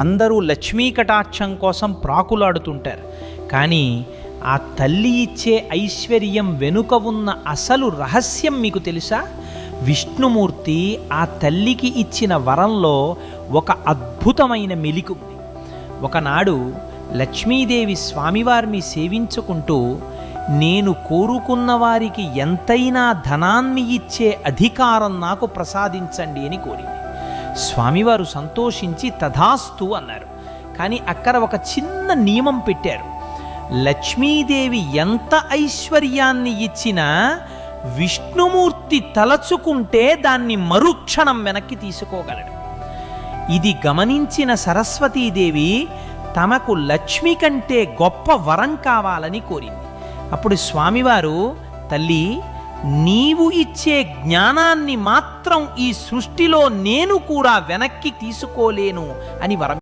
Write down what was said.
అందరూ లక్ష్మీ కటాక్షం కోసం ప్రాకులాడుతుంటారు. కానీ ఆ తల్లి ఇచ్చే ఐశ్వర్యం వెనుక ఉన్న అసలు రహస్యం మీకు తెలుసా? విష్ణుమూర్తి ఆ తల్లికి ఇచ్చిన వరంలో ఒక అద్భుతమైన మెలిక ఉంది. ఒకనాడు లక్ష్మీదేవి స్వామివారిని సేవించుకుంటూ, నేను కోరుకున్న వారికి ఎంతైనా ధనాన్ని ఇచ్చే అధికారం నాకు ప్రసాదించండి అని కోరింది. స్వామివారు సంతోషించి తథాస్తు అన్నారు. కానీ అక్కడ ఒక చిన్న నియమం పెట్టారు. లక్ష్మీదేవి ఎంత ఐశ్వర్యాన్ని ఇచ్చినా విష్ణుమూర్తి తలచుకుంటే దాన్ని మరుక్షణం వెనక్కి తీసుకోగలడు. ఇది గమనించిన సరస్వతీదేవి తమకు లక్ష్మి కంటే గొప్ప వరం కావాలని కోరింది. అప్పుడు స్వామివారు, తల్లి, నీవు ఇచ్చే జ్ఞానాన్ని మాత్రం ఈ సృష్టిలో నేను కూడా వెనక్కి తీసుకోలేను అని వరం